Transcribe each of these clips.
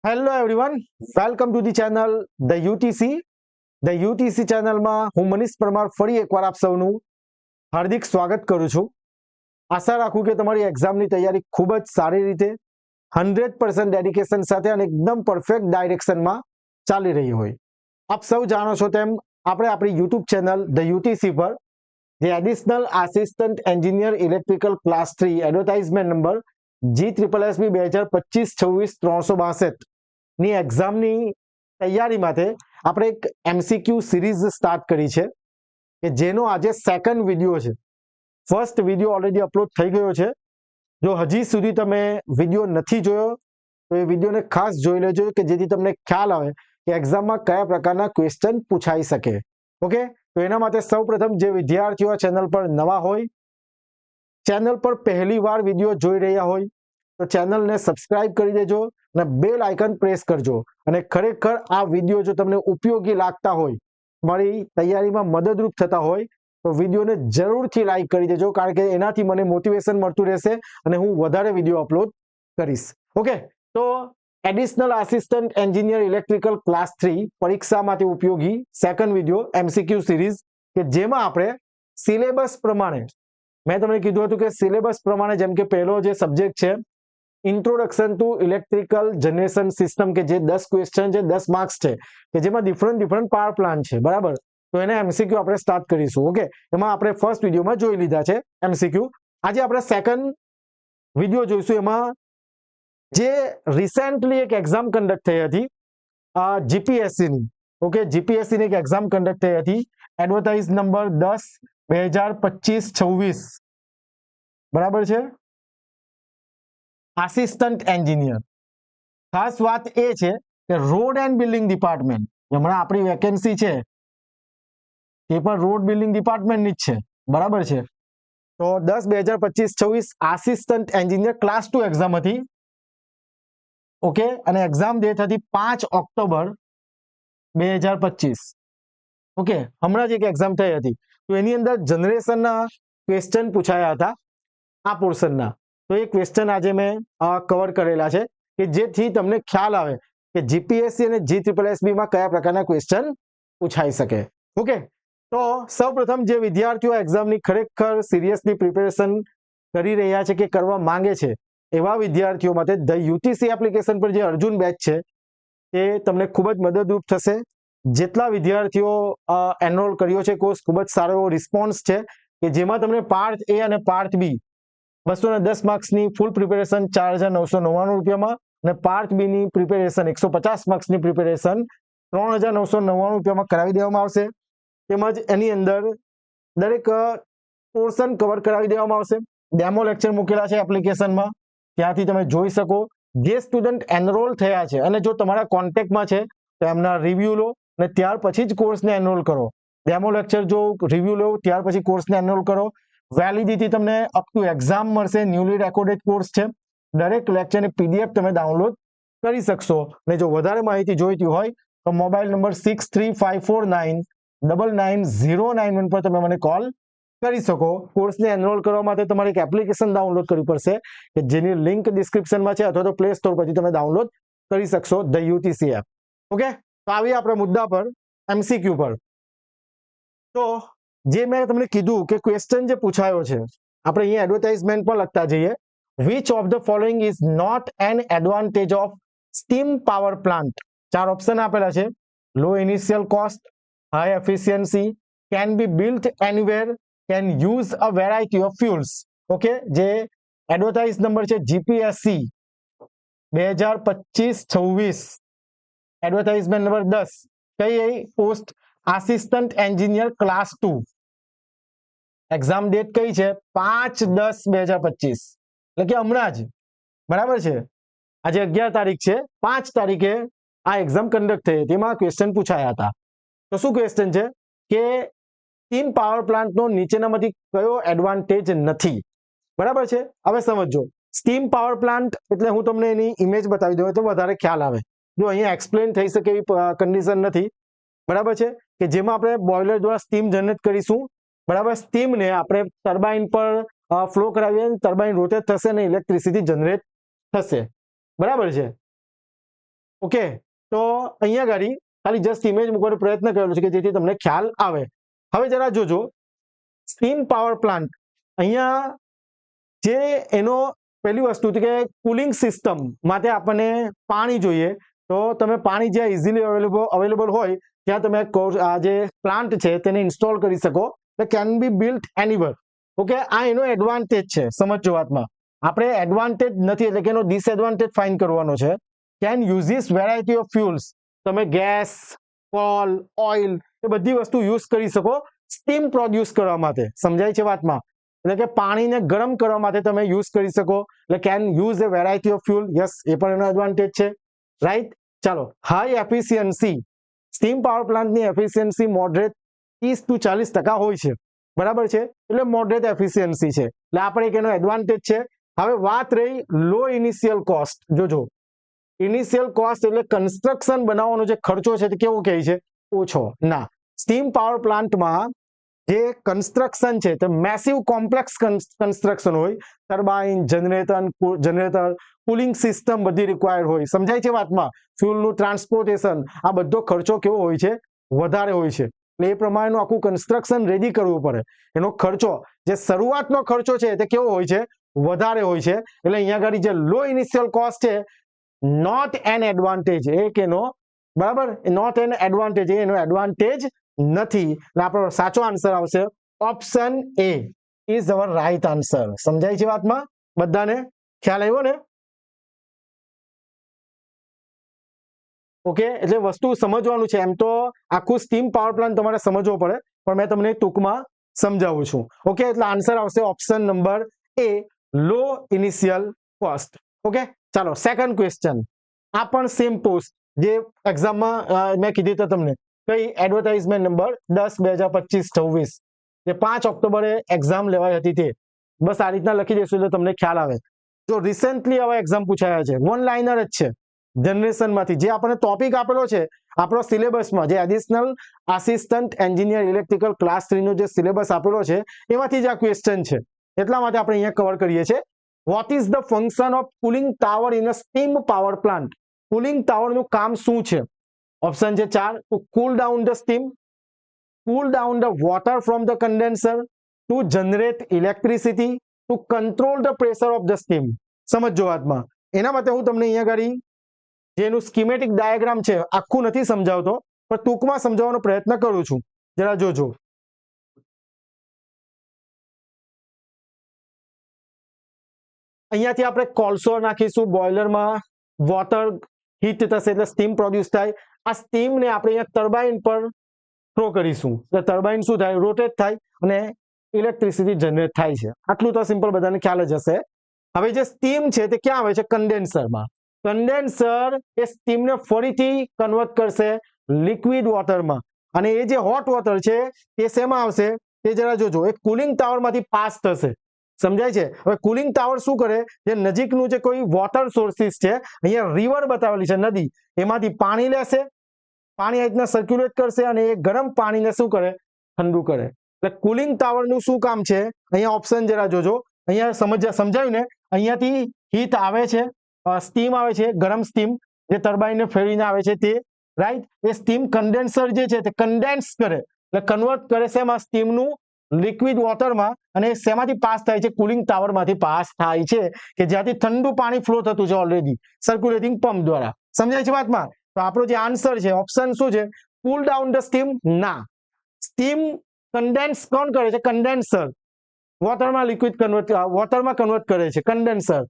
Hello everyone, welcome to the channel the UTC. The UTC ચેનલમાં હું મનીષ પરમાર ફરી એકવાર આપ સૌનું હાર્દિક સ્વાગત કરું છું. આશા રાખું કે તમારી એક્ઝામની તૈયારી ખૂબ જ સારી રીતે 100% ડેડિકેશન સાથે અને એકદમ પરફેક્ટ ડાયરેક્શનમાં ચાલી રહી હોય. આપ સૌ જાણો છો તેમ આપણે આપણી યુટ્યુબ ચેનલ ધ યુટીસી પર જે additional assistant engineer electrical class 3 advertisement number GSSB 2025-26-362 ની એક્ઝામની તૈયારી માટે આપણે એક MCQ સિરીઝ સ્ટાર્ટ કરી છે કે જેનો આજે સેકન્ડ વિડીયો છે. ફર્સ્ટ વિડીયો ઓલરેડી અપલોડ થઈ ગયો છે. જો હજી સુધી તમે વિડીયો નથી જોયો તો એ વિડીયોને ખાસ જોઈ લેજો કે જેથી તમને ખ્યાલ આવે કે એક્ઝામમાં કયા પ્રકારના ક્વેશ્ચન પૂછાઈ શકે. ઓકે, તો એના માટે સૌપ્રથમ જે વિદ્યાર્થીઓ ચેનલ પર નવા હોય, ચેનલ પર પહેલી વાર વિડીયો જોઈ રહ્યા હોય તો ચેનલને સબસ્ક્રાઇબ કરી દેજો અને બેલ આઇકન પ્રેસ કરજો. અને ખરેખર આ વિડીયો જો તમને ઉપયોગી લાગતા હોય, તમારી તૈયારીમાં મદદરૂપ થતા હોય તો વિડીયોને જરૂરથી લાઈક કરી દેજો, કારણ કે એનાથી મને મોટિવેશન મળતું રહેશે અને હું વધારે વિડીયો અપલોડ કરીશ. ઓકે, તો additional assistant engineer electrical class 3 પરીક્ષા માટે ઉપયોગી સેકન્ડ વિડીયો MCQ સિરીઝ કે જેમાં આપણે સિલેબસ પ્રમાણે, મેં તમને કીધું હતું કે સિલેબસ પ્રમાણે, જેમ કે પહેલો જે સબ્જેક્ટ છે introduction to electrical generation system કે જે 10 ક્વેશ્ચન છે, 10 માર્ક્સ છે, કે જેમાં ડિફરન્ટ પાવર પ્લાન્ટ છે, બરાબર. તો એને MCQ આપણે સ્ટાર્ટ કરીશું. ઓકે, એમાં આપણે ફર્સ્ટ વિડીયોમાં જોઈ લીધા છે MCQ. આજે આપણે સેકન્ડ વિડીયો જોઈશું. એમાં જે રિસેન્ટલી એક એક્ઝામ કન્ડક્ટ થઈ હતી GPSC ની. ઓકે, GPSC ની એક એક્ઝામ કન્ડક્ટ થઈ હતી, એડવર્ટાઇઝ નંબર 10/2025-26, બરાબર છે, આસિસ્ટન્ટ એન્જિનિયર. ખાસ વાત એ છે કે રોડ એન્ડ બિલ્ડિંગ ડિપાર્ટમેન્ટ, હમણાં આપણી વેકેન્સી છે એ પણ રોડ બિલ્ડિંગ ડિપાર્ટમેન્ટની જ છે, બરાબર છે. તો 10/2025-26 આસિસ્ટન્ટ એન્જિનિયર ક્લાસ 2 એક્ઝામ હતી. ઓકે, અને એક્ઝામ ડેટ હતી 5 ઓક્ટોબર 2025. ઓકે, હમણાં જ એક એક્ઝામ થઈ હતી. તો એની અંદર જનરેશનના ક્વેશ્ચન પૂછાયા હતા આ પોર્શનના. તો એ ક્વેશ્ચન આજે મેં કવર કરેલા છે કે જેથી તમને ખ્યાલ આવે કે GPSC અને GSSB માં કયા પ્રકારના ક્વેશ્ચન પૂછાઈ શકે. ઓકે, તો સૌપ્રથમ જે વિદ્યાર્થીઓ એક્ઝામની ખરેખર સિરિયસલી પ્રિપેરેશન કરી રહ્યા છે કે કરવા માંગે છે એવા વિદ્યાર્થીઓ માટે ધ યુટીસી એપ્લિકેશન પર જે અર્જુન બેચ છે એ તમને ખૂબ જ મદદરૂપ થશે. જેટલા વિદ્યાર્થીઓ એનરોલ કર્યો છે કોર્સ, ખૂબ જ સારો એવો રિસ્પોન્સ છે કે જેમાં તમને પાર્ટ A અને પાર્ટ B 210 માર્ક્સની ફૂલ પ્રિપેરેશન 4,999 રૂપિયામાં અને પાર્ટ B ની પ્રિપેરેશન 150 માર્ક્સની પ્રિપેરેશન 3,999 રૂપિયામાં કરાવી દેવામાં આવશે. તેમજ એની અંદર દરેક પોર્શન કવર કરાવી દેવામાં આવશે. ડેમો લેક્ચર મૂકેલા છે એપ્લિકેશનમાં, ત્યાંથી તમે જોઈ શકો. જે સ્ટુડન્ટ એનરોલ થયા છે અને જો તમારા કોન્ટેક્ટમાં છે તો એમના રિવ્યુ લો અને ત્યાર પછી જ કોર્સને એનરોલ કરો. ડેમો લેક્ચર જો રિવ્યુ લો ત્યાર પછી કોર્સને એનરોલ કરો. વેલિડિટી તમને અપ ટુ એક્ઝામ મળશે. ન્યુલી રેકોર્ડેડ કોર્સ છે. દરેક લેક્ચરની PDF તમે ડાઉનલોડ કરી શકશો. અને જો વધારે માહિતી જોઈતી હોય તો મોબાઈલ નંબર 6354999091 પર તમે મને કોલ કરી શકો. કોર્સને એનરોલ કરવા માટે તમારે એક એપ્લિકેશન ડાઉનલોડ કરવી પડશે કે જેની લિંક ડિસ્ક્રિપ્શનમાં છે, અથવા તો પ્લે સ્ટોર પરથી તમે ડાઉનલોડ કરી શકશો ધ યુટીસી એપ. ઓકે, તો આવીએ આપણે મુદ્દા પર, MCQ પર. તો જે મેં તમને કીધું કે ક્વેશ્ચન જે પૂછાયો છે, આપણે અહીંયા એડવર્ટાઇઝમેન્ટ પણ લખતા જઈએ. Which of the following is not an advantage of steam power plant? 4 option આપેલા છે. Low initial cost, high efficiency, can be built anywhere, can use a variety of fuels. Okay, જે એડવર્ટાઇઝ નંબર છે GPSC 2025-26, advertisement number 10, કઈ post? Assistant engineer class 2. Exam date કઈ છે? 5/10/2025, એટલે કે હમણાં જ, બરાબર છે. આજે 11 તારીખ છે, 5 તારીખે આ એક્ઝામ કન્ડક્ટ થઈ હતી. એમાં ક્વેશ્ચન પૂછાયા હતા. તો શું ક્વેશ્ચન છે કે સ્ટીમ પાવર પ્લાન્ટનો નીચેનામાંથી કયો એડવાન્ટેજ નથી? બરાબર છે. હવે સમજો, સ્ટીમ પાવર પ્લાન્ટ એટલે હું તમને એની ઇમેજ બતાવી દઉં તો વધારે ખ્યાલ આવે. જો અહીંયા એક્સપ્લેન થઈ શકે એવી કન્ડિશન નથી, બરાબર છે, કે જેમાં આપણે બોઇલર દ્વારા સ્ટીમ જનરેટ કરીશું. બરાબર, સ્ટીમને આપણે ટર્બાઇન પર ફ્લો કરાવીએ, ટર્બાઇન રોટેટ થશે અને ઇલેક્ટ્રિસિટી જનરેટ થશે. બરાબર છે. ઓકે, તો અહીંયા આગળ ખાલી જસ્ટ ઇમેજ મૂકવાનો પ્રયત્ન કરેલો છે કે જેથી તમને ખ્યાલ આવે. હવે જરા જોજો સ્ટીમ પાવર પ્લાન્ટ, અહીંયા જે એનો પહેલી વસ્તુ કે કુલિંગ સિસ્ટમ માટે આપણને પાણી જોઈએ. તો તમે પાણી જ્યાં ઇઝીલી અવેલેબલ હોય ત્યાં તમે આ જે પ્લાન્ટ છે તેને ઇન્સ્ટોલ કરી શકો. Can be built anywhere. Okay, આ એનો એડવાન્ટેજ છે. સમજો વાતમાં આપણે એડવાન્ટેજ નથી એટલે કે એનો ડિસએડવાન્ટેજ ફાઇન્ડ કરવાનો છે. Can uses variety of fuels, તમે ગેસ, કોલ, ઓઇલ એ બધી વસ્તુ યુઝ કરી શકો સ્ટીમ પ્રોડ્યુસ કરવા માટે. સમજાય છે વાતમાં? એટલે કે પાણીને ગરમ કરવા માટે તમે યુઝ કરી શકો. એટલે can use a variety of fuel. Yes, એ પણ એનો એડવાન્ટેજ છે. રાઈટ. ચાલો, હાઈ એફિશિયન્સી. સ્ટીમ પાવર પ્લાન્ટની એફિશિયન્સી મોડરેટ 30 થી 40% હોય છે. બરાબર છે, એટલે મોડરેટ એફિશિયન્સી છે. એટલે આપણે એક એનો એડવાન્ટેજ છે. હવે વાત રહી લો ઇનિશિયલ કોસ્ટ. જોજો, ઇનિશિયલ કોસ્ટ એટલે કન્સ્ટ્રક્શન બનાવવાનો જે ખર્ચો છે તે કેવો કહે છે? ઓછો. ના, સ્ટીમ પાવર પ્લાન્ટમાં જે કન્સ્ટ્રક્શન છે તે મેસિવ કોમ્પ્લેક્સ કન્સ્ટ્રક્શન હોય. ટર્બાઇન, જનરેટર, કુલિંગ સિસ્ટમ બધી રિક્વાયર્ડ હોય. સમજાય છે વાતમાં? ફ્યુલનું ટ્રાન્સપોર્ટેશન, આ બધો ખર્ચો કેવો હોય છે? વધારે હોય છે. એટલે એ પ્રમાણેનું આખું કન્સ્ટ્રક્શન રેડી કરવું પડે. એનો ખર્ચો, જે શરૂઆતનો ખર્ચો છે તે કેવો હોય છે? વધારે હોય છે. એટલે અહીંયા આગળ જે લો ઇનિશિયલ કોસ્ટ છે નોટ એન એડવાન્ટેજ, એક એનો બરાબર નોટ એન એડવાન્ટેજ, એનો એડવાન્ટેજ નથી. એટલે આપણો સાચો આન્સર આવશે option A is our right answer. સમજાય છે વાતમાં? બધાને ખ્યાલ આવ્યો ને? ઓકે, એટલે વસ્તુ સમજવાનું છે. એમ તો આખું સ્ટીમ પાવર પ્લાન્ટ તમારે સમજવો પડે, પણ મેં તમને ટૂંકમાં સમજાવું છું. ઓકે, એટલે આન્સર આવશે ઓપ્શન નંબર એ, લો ઇનિશિયલ કોસ્ટ. ઓકે, ચાલો સેકન્ડ ક્વેશ્ચન. આ પણ સેમ પોસ્ટ જે એક્ઝામમાં મેં કીધી તો તમને કઈ એડવર્ટાઇઝમેન્ટ નંબર 10/2025-26 જે 5 ઓક્ટોબરે એક્ઝામ લેવાઈ હતી તે. બસ આ રીતના લખી દેશો એટલે તમને ખ્યાલ આવે. જો રિસેન્ટલી આવા એક્ઝામ પૂછાયા છે, વન લાઇનર જ છે જનરેશનમાંથી. જે આપણને ટોપિક આપેલો છે આપણો સિલેબસમાં, જે additional assistant engineer electrical class 3 નો જે સિલેબસ આપેલો છે એમાંથી જ આ ક્વેશ્ચન છે. એટલા માટે આપણે અહીંયા કવર કરીએ છીએ. What is the function of cooling tower in a steam power plant? Cooling ટાવરનું કામ શું છે? ઓપ્શન છે 4. To cool down the steam, cool down the water from the condenser, to generate electricity, to control the pressure of the steam. સમજો વાતમાં. એના માટે હું તમને અહીંયા આગળ જેનું સ્કીમેટિક ડાયાગ્રામ છે આખું નથી સમજાવતો, પણ ટૂંકમાં સમજાવવાનો પ્રયત્ન કરું છું. જરા જોજો. અહીંયાથી આપણે કોલસો નાખીશું બોઇલરમાં, વોટર હીટ થશે એટલે સ્ટીમ પ્રોડ્યુસ થાય. આ સ્ટીમને આપણે અહીંયા ટર્બાઇન પર થ્રો કરીશું એટલે ટર્બાઇન શું થાય? રોટેટ થાય અને ઇલેક્ટ્રિસિટી જનરેટ થાય છે. આટલું તો સિમ્પલ બધાને ખ્યાલ જ હશે. હવે જે સ્ટીમ છે તે ક્યાં આવે છે? કન્ડેન્સરમાં. કન્ડેન્સર એ સ્ટીમને ફરીથી કન્વર્ટ કરશે લિક્વિડ વોટરમાં, અને એ જે હોટ વોટર છે એ શેમાં આવશે તે જરા જોજો. એક કુલિંગ ટાવરમાંથી પાસ થશે. સમજાય છે? હવે કુલિંગ ટાવર શું કરે? જે નજીકનું જે કોઈ વોટર સોર્સિસ છે, અહીંયા રિવર બતાવેલી છે, નદી, એમાંથી પાણી લેશે, પાણી આ રીતના સર્ક્યુલેટ કરશે અને એ ગરમ પાણીને શું કરે? ઠંડુ કરે. એટલે કુલિંગ ટાવરનું શું કામ છે? અહીંયા ઓપ્શન જરા જોજો. અહીંયા સમજાયું ને? અહીંયાથી હીટ આવે છે, સ્ટીમ આવે છે, ગરમ સ્ટીમ જે ટર્બાઇનને ફેરવીને આવે છે તે. રાઈટ. એ સ્ટીમ કન્ડેન્સર જે છે તે કન્ડેન્સ કરે એટલે કન્વર્ટ કરે છે એમાં સ્ટીમનું લિક્વિડ વોટરમાં, અને શેમાંથી પાસ થાય છે? કુલિંગ ટાવરમાંથી પાસ થાય છે, કે જ્યાંથી ઠંડુ પાણી ફ્લો થતું છે ઓલરેડી સર્ક્યુલેટિંગ પંપ દ્વારા. સમજાય છે વાતમાં? તો આપણો જે આન્સર છે ઓપ્શન શું છે? Cool down the steam. ના, સ્ટીમ કન્ડેન્સ કોણ કરે છે? કન્ડેન્સર. વોટરમાં લિક્વિડ વોટરમાં કન્વર્ટ કરે છે condenser.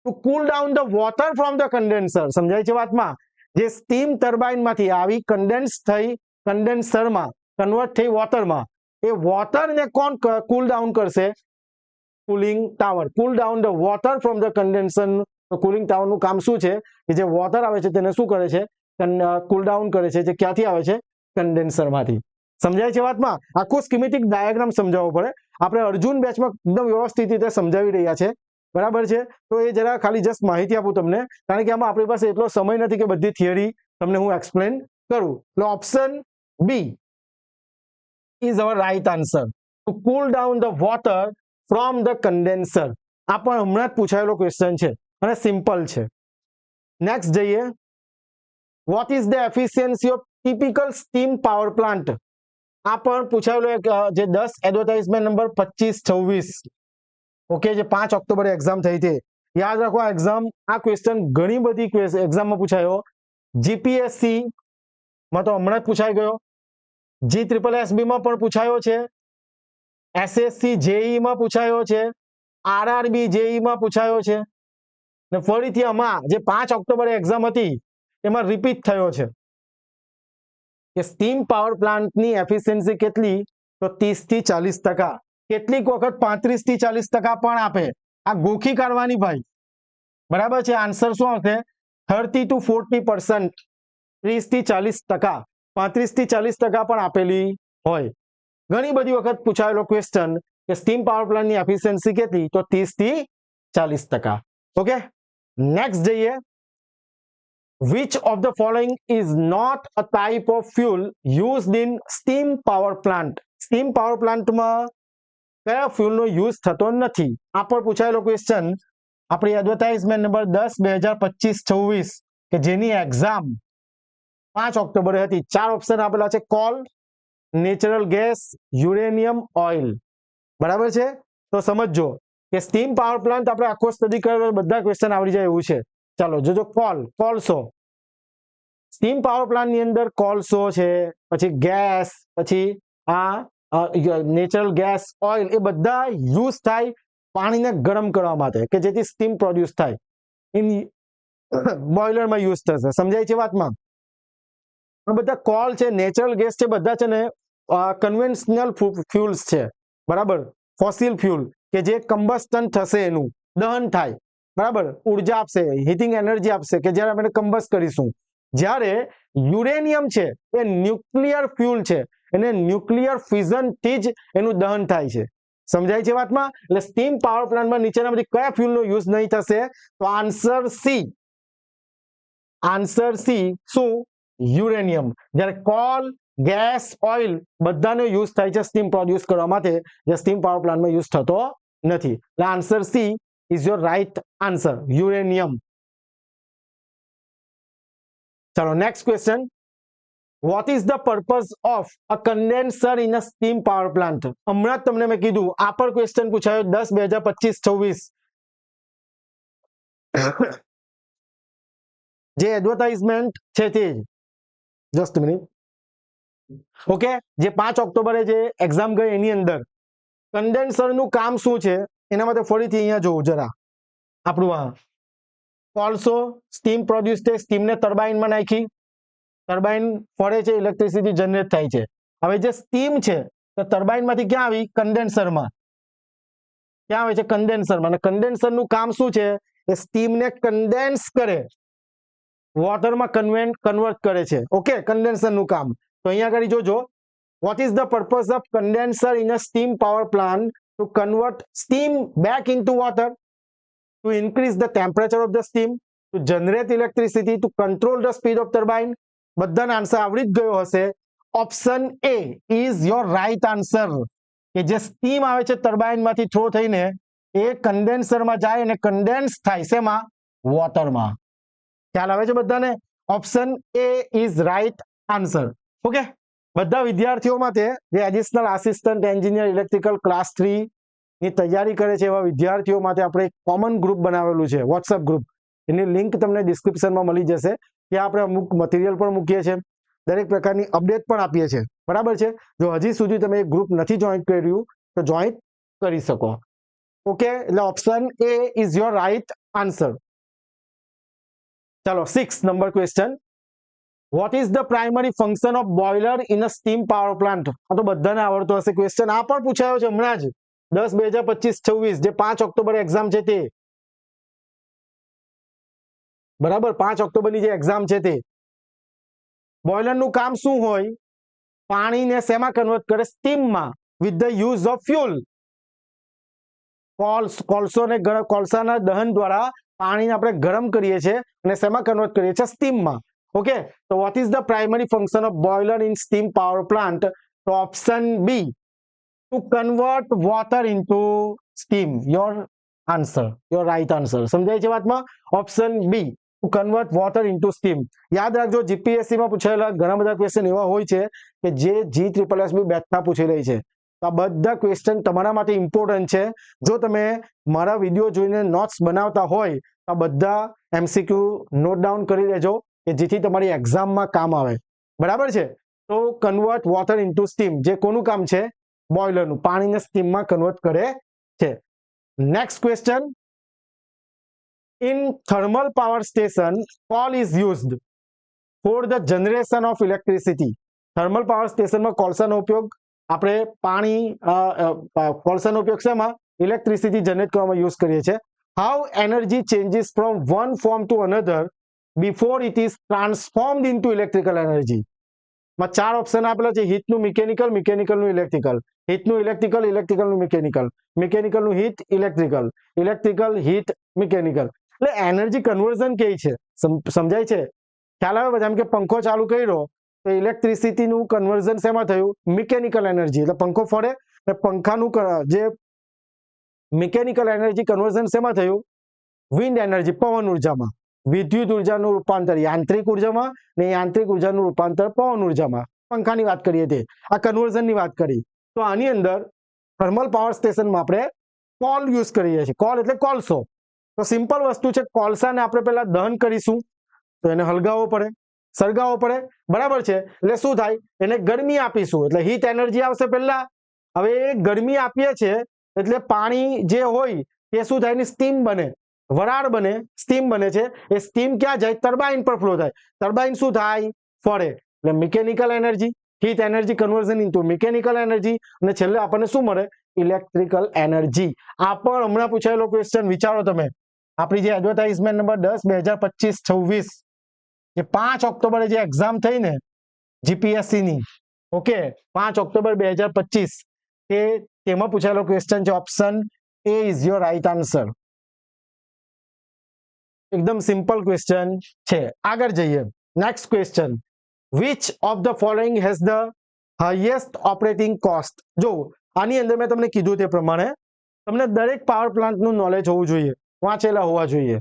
To cool down the water from the condenser. સમજાય છે વાતમાં? જે સ્ટીમ ટર્બાઇનમાંથી આવી કન્ડેન્સ થઈ કન્ડેન્સરમાં કન્વર્ટ થઈ વોટરમાં, એ વોટરને કોણ કુલ ડાઉન કરશે? Cooling tower. Cool down the water from the condenser. Cooling ટાવરનું કામ શું છે? કે જે વોટર આવે છે તેને શું કરે છે? કુલ ડાઉન કરે છે. જે ક્યાંથી આવે છે? કન્ડેન્સરમાંથી. સમજાય છે વાતમાં? આખું સ્કીમેટિક ડાયાગ્રામ સમજાવવો પડે. આપણે અર્જુન બેચમાં એકદમ વ્યવસ્થિત રીતે સમજાવી રહ્યા છે. બરાબર છે? તો એ જરા ખાલી જસ્ટ માહિતી આપું તમને, કારણ કે આમાં આપણી પાસે એટલો સમય નથી કે બધી થિયરી તમને હું એક્સપ્લેન કરું. એટલે option B is our right answer. To cool down the water from the condenser. આ પણ હમણાં જ પૂછાયેલો ક્વેશ્ચન છે અને સિમ્પલ છે. નેક્સ્ટ જઈએ. Vote is the efficiency of typical steam power plant? આ પણ પૂછાયેલો એક જે 10 એડવર્ટાઇઝમેન્ટ નંબર 25-26, ઓકે, જે 5 ઓક્ટોબરે એક્ઝામ થઈ હતી. યાદ રાખો આ એક્ઝામ, આ ક્વેશ્ચન ઘણી બધી એક્ઝામમાં પૂછાયો. જીપીએસસી માં તો હમણાં જ પૂછાઈ ગયો, GSSB માં પણ પૂછાયો છે, એસએસસી જેઈ માં પૂછાયો છે, આરઆરબી જેઈ માં પૂછાયો છે, ને ફરીથી આમાં જે 5 ઓક્ટોબરે એક્ઝામ હતી એમાં રિપીટ થયો છે કે સ્ટીમ પાવર પ્લાન્ટની એફિશિયન્સી કેટલી? તો 30 થી 40%. કેટલીક વખત 35 થી 40% પણ આપે. આ ગોખી કાઢવાની ભાઈ, બરાબર છે. આન્સર શું આવશે? 30 to 40%, 30 થી 40%, 35 થી 40% પણ આપેલી હોય. ઘણી બધી વખત પૂછાયેલો ક્વેશ્ચન કે સ્ટીમ પાવર પ્લાન્ટની એફિશિયન્સી કેટલી? તો 30 થી 40%. ઓકે, નેક્સ્ટ જઈએ. Which of the following is not a type of fuel used in steam power plant? Steam power plant માં કયા fuel નો યુઝ થતો નથી? આ પણ પૂછાયેલો ક્વેશ્ચન આપણી એડવર્ટાઇઝમેન્ટ નંબર 10/2025-26 કે જેની એક્ઝામ 5 ઓક્ટોબરે હતી. 4 ઓપ્શન આપેલા છે: call, natural gas, uranium, oil. બરાબર છે. તો સમજો કે સ્ટીમ પાવર પ્લાન્ટ આપણે આખો સ્ટડી કર્યો બધા ક્વેશ્ચન આવડી જાય એવું છે. ચાલો જોજો. કોલસો, સ્ટીમ પાવર પ્લાન્ટ ની અંદર કોલસો છે, પછી ગેસ, પછી આ નેચરલ ગેસ, ઓઇલ, એ બધા યુઝ થાય પાણીને ગરમ કરવા માટે કે જેથી સ્ટીમ પ્રોડ્યુસ થાય. બોઇલરમાં યુઝ થશે. સમજાય છે વાતમાં? બધા કોલ છે, નેચરલ ગેસ છે, બધા છે ને કન્વેન્શનલ ફ્યુલ્સ છે. બરાબર, ફોસિલ ફ્યુલ કે જે કમ્બસ્ટન થશે, એનું દહન થાય, બરાબર, ઉર્જા આપશે, હીટિંગ એનર્જી આપશે કે જ્યારે આપણે કમ્બસ્ટ કરીશું. જ્યારે યુરેનિયમ છે એ ન્યુક્લિયર ફ્યુલ છે, એને ન્યુક્લિયર ફ્યુઝન થી જ એનું દહન થાય છે. સમજાય છે વાતમાં? એટલે સ્ટીમ પાવર પ્લાન્ટમાં નીચેનામાંથી કયા ફ્યુલનો યુઝ નહીં થશે? તો આન્સર સી. આન્સર સી શું? યુરેનિયમ. જ્યારે કોલ, ગેસ, ઓઇલ બધાનો યુઝ થાય છે સ્ટીમ પ્રોડ્યુસ કરવા માટે, જે સ્ટીમ પાવર પ્લાન્ટમાં યુઝ થતો નથી. એટલે answer C is your right answer, uranium. ચલો next question. What is the purpose of a condenser in a steam power plant? હમણાં જ તમને મેં કીધું, આ પર ક્વેશ્ચન પૂછાયો 10/2025-26, જે એડવર્ટાઇઝમેન્ટ છે તે જસ્ટ મિનિટ. ઓકે, જે 5 ઓક્ટોબરે જે એક્ઝામ ગઈ એની અંદર કન્ડેન્સરનું કામ શું છે એના માટે ફરીથી અહીંયા જોવું જરા. આપણું આ કોલસો સ્ટીમ પ્રોડ્યુસ થાય, સ્ટીમને ટર્બાઇનમાં નાખી, ટર્બાઇન ફરે છે, ઇલેક્ટ્રિસિટી જનરેટ થાય છે. હવે જે સ્ટીમ છે તો ટર્બાઇનમાંથી ક્યાં આવી? કન્ડેન્સરમાં. ક્યાં આવે છે? કન્ડેન્સરમાં. અને કન્ડેન્સરનું કામ શું છે? એ સ્ટીમને કન્ડેન્સ કરે, વોટરમાં કન્વર્ટ કરે છે. ઓકે, કન્ડેન્સરનું કામ. તો અહીંયા આગળ જોજો, vote is the purpose of condenser in a steam power plant? Two convert steam back into water, to increase the temperature of the steam, to generate electricity, to control the speed of turbine. બધાનો answer આવડી જ ગયો હશે. Option A is your right answer. કે જે steam આવે છે ટર્બાઇનમાંથી throw થઈને એ કન્ડેન્સરમાં જાય અને કન્ડેન્સ થાય શેમાં? વોટરમાં. ખ્યાલ આવે છે બધાને? Option A is right answer. Okay, બધા વિદ્યાર્થીઓ માટે જે additional assistant engineer electrical class 3 ની તૈયારી કરે છે એવા વિદ્યાર્થીઓ માટે આપણે એક કોમન ગ્રુપ બનાવેલું છે, વોટ્સઅપ ગ્રુપ. એની લિંક તમને ડિસ્ક્રિપ્શનમાં મળી જશે. ત્યાં આપણે અમુક મટીરિયલ પણ મૂકીએ છીએ, દરેક પ્રકારની અપડેટ પણ આપીએ છીએ. બરાબર છે. જો હજી સુધી તમે એક ગ્રુપ નથી જોઈન કર્યું તો જોઈન કરી શકો. ઓકે, એટલે option A is your right answer. ચાલો 6 number question. What is the primary function of boiler in a steam power plant? આ તો બધાને આવડતો હશે ક્વેશ્ચન. આ પણ પૂછાયો છે હમણાં જ 10/2025-26, જે 5 ઓક્ટોબર એક્ઝામ છે તે. બરાબર, 5 ઓક્ટોબરની જે એક્ઝામ છે તે. બોઇલરનું કામ શું હોય? પાણીને શેમાં કન્વર્ટ કરે? સ્ટીમમાં, with the use of fuel. કોલસાના દહન દ્વારા પાણીને આપણે ગરમ કરીએ છીએ અને શેમાં કન્વર્ટ કરીએ છીએ? સ્ટીમમાં. ઓકે, તો what is the primary function of boiler in steam power plant? તો option B, to convert water into steam. Your answer, your right answer. સમજાય છે વાતમાં? Option B. To convert water into steam. યાદ રાખજો, GPSC માં પૂછાયેલા ઘણા બધા ક્વેશ્ચન એવા હોય છે કે જે GSSB બેચના પૂછી રહી છે. તો આ બધા ક્વેશ્ચન તમારા માટે ઇમ્પોર્ટન્ટ છે. જો તમે મારા વિડીયો જોઈને નોટ્સ બનાવતા હોય તો આ બધા MCQ નોટ ડાઉન કરી લેજો કે જેથી તમારી એક્ઝામમાં કામ આવે. બરાબર છે. તો કન્વર્ટ વોટર ઇન્ટુ સ્ટીમ, જે કોનું કામ છે? બોઇલરનું. પાણીને સ્ટીમમાં કન્વર્ટ કરે છે. Next question, in thermal power station coal is used for the generation of electricity. Thermal power સ્ટેશનમાં કોલસાનો ઉપયોગ આપણે કોલસાનો ઉપયોગ શેમાં? ઇલેક્ટ્રિસિટી જનરેટ કરવામાં યુઝ કરીએ છીએ. How energy changes from one form to another before it is transformed into electrical energy. માં 4 option આપેલા છે: હીટનું મિકેનિકલ, મિકેનિકલનું ઇલેક્ટ્રિકલ, હીટનું ઇલેક્ટ્રિકલ, ઇલેક્ટ્રિકલનું મિકેનિકલ, મિકેનિકલનું heat, electrical, electrical heat, mechanical. એટલે એનર્જી કન્વર્ઝન કેવી છે સમજાય છે? ખ્યાલ આવે? જેમ કે પંખો ચાલુ કર્યો તો ઇલેક્ટ્રિસિટીનું કન્વર્ઝન શેમાં થયું? Mechanical energy. એટલે પંખો ફરે અને પંખાનું જે મિકેનિકલ એનર્જી કન્વર્ઝન શેમાં થયું? વિન્ડ એનર્જી, પવન ઉર્જામાં. વિદ્યુત ઉર્જાનું રૂપાંતર યાંત્રિક ઉર્જામાં ને યાંત્રિક ઉર્જાનું રૂપાંતર પવન ઉર્જામાં. પંખાની વાત કરીએ તે આ કન્વર્ઝનની વાત કરી. તો આની અંદર થર્મલ પાવર સ્ટેશનમાં આપણે કોલ યુઝ કરીએ છીએ. કોલ એટલે કોલસો. તો સિમ્પલ વસ્તુ છે, કોલસાને આપણે પહેલા દહન કરીશું તો એને હળગાવવો પડે, સળગાવવો પડે. બરાબર છે. એટલે શું થાય? એને ગરમી આપીશું એટલે હીટ એનર્જી આવશે પહેલા. હવે એ ગરમી આપીએ છીએ એટલે પાણી જે હોય એ શું થાય? સ્ટીમ બને, વરાળ બને, સ્ટીમ બને છે. એ સ્ટીમ ક્યાં જાય? ટર્બાઇન પર ફ્લો થાય. ટર્બાઇન શું થાય? ફરે. એટલે mechanical energy, heat energy conversion into mechanical energy, અને છેલ્લે આપણને શું મળે? Electrical energy. આ પણ હમણાં પૂછાયેલો ક્વેશ્ચન વિચારો તમે. આપણી જે એડવર્ટાઇઝમેન્ટ નંબર 10/2025-26 જે 5 ઓક્ટોબરે જે એક્ઝામ થઈ ને જીપીએસસી ની, ઓકે, 5 ઓક્ટોબર 2025, તેમાં પૂછાયેલો ક્વેશ્ચન છે. Option A is your right answer. એકદમ સિમ્પલ ક્વેશ્ચન છે. આગળ જઈએ. Next question, which of the following has the highest operating cost? જો આની અંદર મેં તમને કીધું તે પ્રમાણે તમને દરેક પાવર પ્લાન્ટનું નોલેજ હોવું જોઈએ, વાંચેલા હોવા જોઈએ.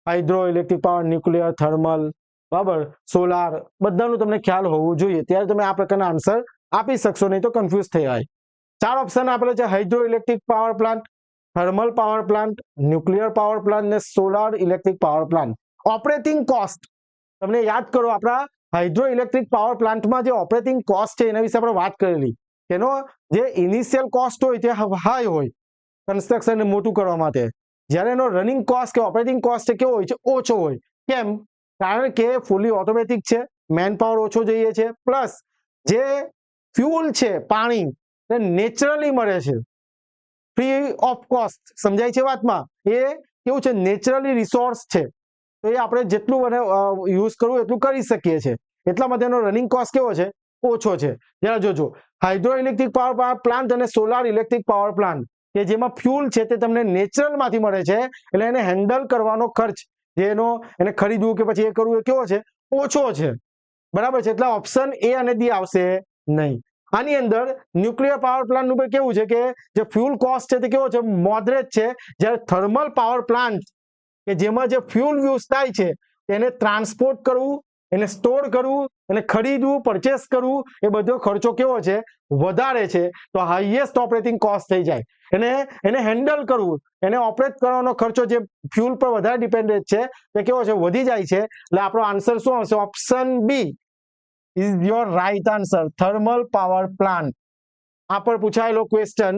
Hydro electric power, nuclear, thermal, બરાબર, સોલાર, બધાનું તમને ખ્યાલ હોવું જોઈએ. ત્યારે તમે આ પ્રકારના આન્સર આપી શકશો, નહીં તો કન્ફ્યુઝ થઈ જાય. 4 ઓપ્શન આપેલા છે: hydro electric power plant, thermal power plant, nuclear power plant ને solar electric power plant. Operating cost તમને યાદ કરો, આપણા હાઇડ્રો ઇલેક્ટ્રિક પાવર પ્લાન્ટમાં જે ઓપરેટિંગ કોસ્ટ છે એના વિશે આપણે વાત કરેલી. તેનો જે ઇનિશિયલ કોસ્ટ હોય તે હાઈ હોય કન્સ્ટ્રક્શનને મોટું કરવા માટે, જ્યારે એનો રનિંગ કોસ્ટ કે ઓપરેટિંગ કોસ્ટ કેવો હોય છે? ઓછો હોય. કેમ? કારણ કે ફૂલી ઓટોમેટિક છે, મેન પાવર ઓછો જોઈએ છે, પ્લસ જે ફ્યુલ છે પાણી એ નેચરલી મળે છે, ફ્રી ઓફ કોસ્ટ. સમજાય છે વાતમાં? એ કેવું છે? નેચરલી રિસોર્સ છે. તો એ આપણે જેટલું યુઝ કરવું એટલું કરી શકીએ છીએ. એટલા માટે એનો રનિંગ કોસ્ટ કેવો છે? ઓછો છે. જરા જોજો, હાઇડ્રો ઇલેક્ટ્રિક પાવર પ્લાન્ટ અને સોલાર ઇલેક્ટ્રિક પાવર પ્લાન્ટ કે જેમાં ફ્યુલ છે તે તમને નેચરલ માંથી મળે છે, એટલે એને હેન્ડલ કરવાનો ખર્ચ જેનો એને ખરીદવું કે પછી એ કરવું એ કેવો છે? ઓછો છે. બરાબર છે. એટલે ઓપ્શન એ અને ડી આવશે નહીં. આની અંદર ન્યુક્લિયર પાવર પ્લાન્ટ ઉપર કેવું છે કે જે ફ્યુલ કોસ્ટ છે તે કેવો છે? મોડરેટ છે. જ્યારે થર્મલ પાવર પ્લાન્ટ કે જેમાં જે ફ્યુલ યુઝ થાય છે તેને ટ્રાન્સપોર્ટ કરવું, એને સ્ટોર કરવું, એને ખરીદવું, પરચેસ કરવું, એ બધો ખર્ચો કેવો છે? વધારે છે. તો હાઈએસ્ટ ઓપરેટિંગ કોસ્ટ થઈ જાય. એને હેન્ડલ કરવું, એને ઓપરેટ કરવાનો ખર્ચો જે ફ્યુલ પર વધારે ડિપેન્ડન્ટ છે તે કેવો છે? વધી જાય છે. એટલે આપણો આન્સર શું આવશે? Option B is your right answer, thermal power plant. આ પર પૂછાયેલો ક્વેશ્ચન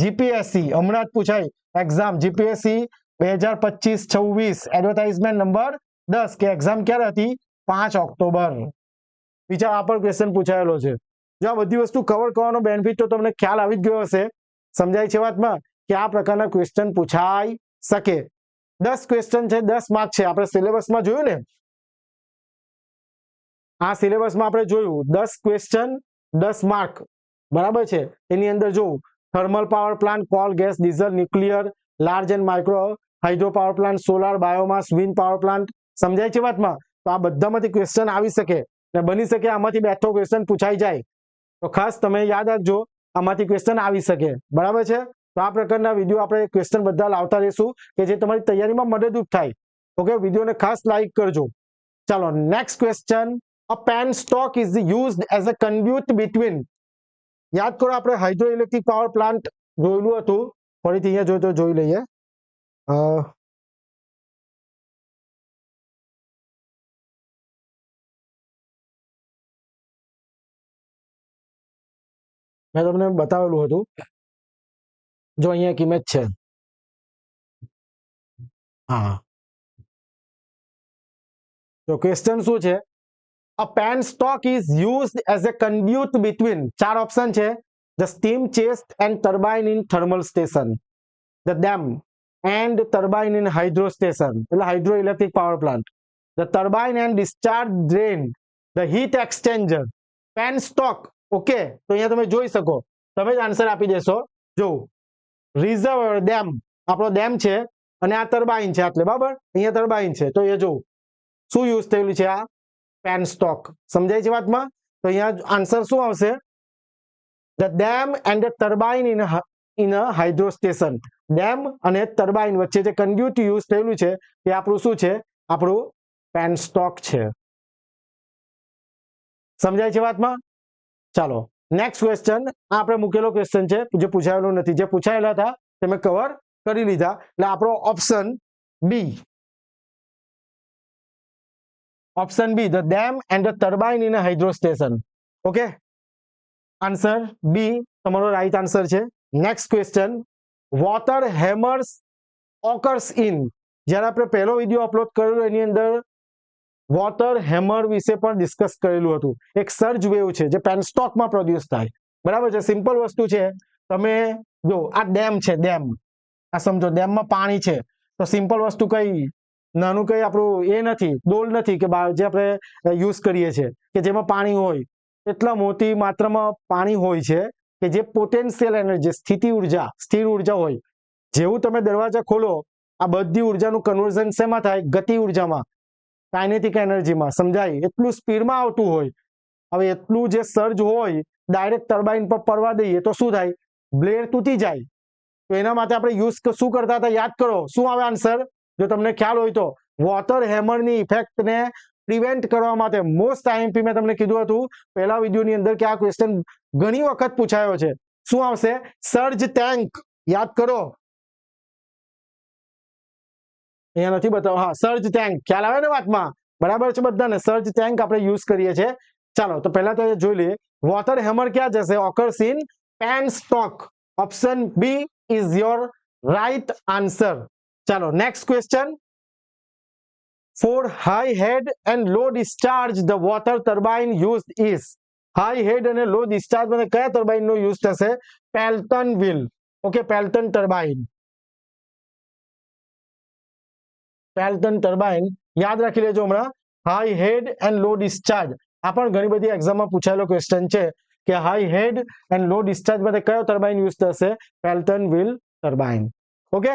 જીપીએસસી હમણાં જ પૂછાય એક્ઝામ જીપીએસસી 2025-26 એડવર્ટાઇઝમેન્ટ નંબર 10 કે એક્ઝામ ક્યારે હતી? 5 ઓક્ટોબર. વિચાર, આ પર ક્વેશ્ચન પૂછાયેલો છે. જો આ બધી વસ્તુ કવર કરવાનો બેનિફિટ તો તમને ખ્યાલ આવી જ ગયો હશે. સમજાય છે વાતમાં કે આ પ્રકારના ક્વેશ્ચન પૂછાઈ શકે. 10 ક્વેશ્ચન છે, 10 માર્ક છે. આપણે સિલેબસમાં જોયું ને, આ સિલેબસમાં આપણે જોયું 10 ક્વેશ્ચન 10 માર્ક. બરાબર છે. એની અંદર જોવું thermal power plant, call, gas, diesel, nuclear, large and micro hydro power plant, solar, biomass, wind power plant. સમજાય છે વાતમાં? તો આ બધામાંથી ક્વેશ્ચન આવી શકે ને બની શકે આમાંથી બેઠો ક્વેશ્ચન પૂછાઈ જાય. તો ખાસ તમે યાદ રાખજો, આમાંથી ક્વેશ્ચન આવી શકે. બરાબર છે. તો આ પ્રકારના વિડીયો આપણે ક્વેશ્ચન બધા લાવતા રહીશું કે જે તમારી તૈયારીમાં મદદરૂપ થાય. ઓકે, વિડીયોને ખાસ લાઈક કરજો. ચાલો next question. A penstock is used as a conduit between. યાદ કરો આપણે હાઇડ્રો ઇલેક્ટ્રિક પાવર પ્લાન્ટ જોયેલું હતું. ફરીથી અહીંયા જોઈએ તો જોઈ લઈએ. મેં તમને બતાવેલું હતું. જો અહીંયા એક ઇમેજ છે. હા, તો ક્વેશ્ચન શું છે? A pen stock is used as a conduit between, ચાર ઓપ્શન છે, the steam chest and turbine in thermal station, the dam and turbine in hydro station, એટલે hydroelectric power plant, the turbine and discharge drain, the heat exchanger, pen stock. Okay, તો અહીંયા તમે જોઈ શકો, તમે જ આન્સર આપી દેશો. જો રિઝર્વર ડેમ, આપણો ડેમ છે અને આ ટર્બાઇન છે આટલે, બરાબર? અહીંયા ટર્બાઇન છે, તો એ જો શું યુઝ થયેલું છે? આ પેન સ્ટોક. સમજાય છે વાતમાં? તો અહીંયા આન્સર શું આવશે? The dam and the turbine in a hydro station. Dam અને ટર્બાઇન વચ્ચે જે કન્ડ્યુટ યુઝ થયેલું છે એ આપણું શું છે? આપણું પેન સ્ટોક છે. સમજાય છે વાતમાં? ચાલો નેક્સ્ટ ક્વેશ્ચન. આ આપણે મૂકેલો ક્વેશ્ચન છે, જે પૂછાયેલો નથી. જે પૂછાયેલા હતા તે મેં કવર કરી લીધા. એટલે આપણો option B, option B, the dam and the turbine in a hydro station. Okay, answer B તમારો રાઈટ આન્સર છે. Next question. Water hammers occurs in. જ્યારે આપણે પહેલો વિડીયો અપલોડ કરેલો એની અંદર વોટર હેમર વિશે પણ ડિસ્કસ કરેલું હતું. એક સર્જ વેવ છે જે પેન સ્ટોકમાં પ્રોડ્યુસ થાય. બરાબર છે? સિમ્પલ વસ્તુ છે. તમે જો આ ડેમ છે, ડેમ આ સમજો, ડેમમાં પાણી છે, તો સિમ્પલ વસ્તુ કઈ નાનું કઈ આપણું એ નથી, ડોલ નથી કે જે આપણે યુઝ કરીએ છીએ કે જેમાં પાણી હોય. એટલા મોટી માત્રામાં પાણી હોય છે કે જે પોટેન્શિયલ એનર્જી, સ્થિતિ ઉર્જા, સ્થિર ઉર્જા હોય. જેવું તમે દરવાજા ખોલો, આ બધી ઉર્જાનું કન્વર્ઝન શેમાં થાય? ગતિ ઉર્જામાં, કાઇનેટિક એનર્જીમાં. સમજાય? એટલું સ્પીડમાં આવતું હોય. હવે એટલું જે સર્જ હોય ડાયરેક્ટ ટર્બાઇન પર પડવા દઈએ તો શું થાય? બ્લેડ તૂટી જાય. તો એના માટે આપણે યુઝ શું કરતા હતા? યાદ કરો, શું આવે આન્સર? જો તમને ખ્યાલ હોય તો વોટર હેમરની ઇફેક્ટને પ્રિવેન્ટ કરવા માટે મોસ્ટ આઈએમપી મેં તમને કીધું હતું પહેલા વિડીયોની અંદર કે આ ક્વેશ્ચન ઘણી વખત પૂછાયો છે. શું આવશે? Surge tank. યાદ કરો, અહીંયા નથી બતાવો. હા, સર્જ ટેન્ક. ખ્યાલ આવે ને વાતમાં? બરાબર છે બધાને? સર્જ ટેન્ક આપણે યુઝ કરીએ છીએ. ચાલો તો પહેલા તો એ જોઈ લઈએ. વોટર હેમર ક્યાં જશે? Occurs in penstock. Option B is your right answer. ચાલો next question. For high head and low discharge the water turbine used is. High head અને લો ડિસ્ચાર્જ માટે કયા ટર્બાઇન નો યુઝ થશે? Pelton wheel. Okay, Pelton turbine. Pelton turbine યાદ રાખી લેજો હમણાં. High head and low discharge આ પણ ઘણી બધી એક્ઝામમાં પૂછાયેલો ક્વેશ્ચન છે કે high head and low discharge માટે કયો ટર્બાઇન યુઝ થશે? Pelton wheel turbine. Okay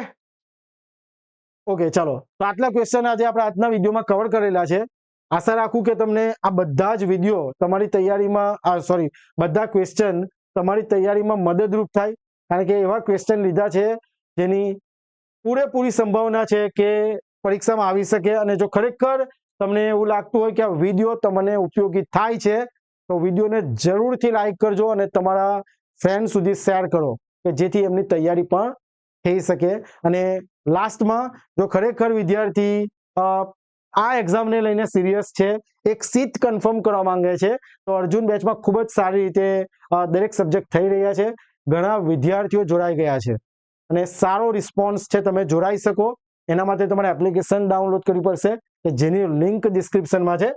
okay, ચાલો તો આટલા ક્વેશ્ચન આજે આપણે આજના વિડીયોમાં કવર કરેલા છે. આશા રાખું કે તમને આ બધા જ વિડીયો તમારી તૈયારીમાં, બધા ક્વેશ્ચન તમારી તૈયારીમાં મદદરૂપ થાય. કારણ કે એવા ક્વેશ્ચન લીધા છે જેની પૂરેપૂરી સંભાવના છે કે પરીક્ષામાં આવી શકે. અને જો ખરેખર તમને એવું લાગતું હોય કે આ વિડીયો તમને ઉપયોગી થાય છે તો વિડીયોને જરૂરથી લાઈક કરજો અને તમારા ફ્રેન્ડ સુધી શેર કરો કે જેથી એમની તૈયારી પણ થઈ શકે. અને લાસ્ટમાં જો ખરેખર વિદ્યાર્થી આ એક્ઝામને લઈને સિરિયસ છે, એક સીટ કન્ફર્મ કરવા માંગે છે, તો અર્જુન બેચમાં ખૂબ જ સારી રીતે દરેક સબ્જેક્ટ થઈ રહ્યા છે. ઘણા વિદ્યાર્થીઓ જોડાઈ ગયા છે અને સારો રિસ્પોન્સ છે. તમે જોડાઈ શકો એના માટે તમારે એપ્લિકેશન ડાઉનલોડ કરવી પડશે કે જેની લિંક ડિસ્ક્રિપ્શનમાં છે.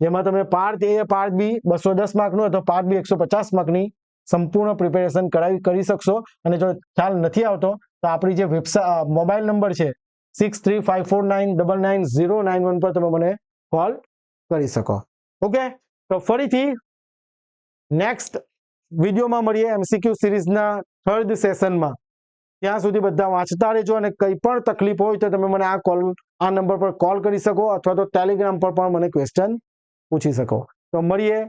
જેમાં તમે પાર્ટ એ, પાર્ટ બી 210 માર્કનું અથવા પાર્ટ બી 150 માર્કની સંપૂર્ણ પ્રિપેરેશન કરી શકશો. અને જો ખ્યાલ નથી આવતો તો આપણી જે મોબાઈલ નંબર છે 6354999091 પર તમે મને કોલ કરી શકો. ઓકે, તો ફરીથી નેક્સ્ટ વિડીયોમાં મળીએ એમસીક્યુ સિરીઝના 3rd સેશનમાં. ત્યાં સુધી બધા વાંચતા રહેજો અને કંઈ પણ તકલીફ હોય તો તમે મને આ નંબર પર કોલ કરી શકો અથવા તો ટેલિગ્રામ પર પણ મને ક્વેશ્ચન પૂછી શકો. તો મળીએ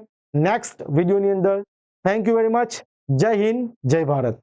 નેક્સ્ટ વિડીયોની અંદર. Thank you very much. જય હિન્દ, જય ભારત.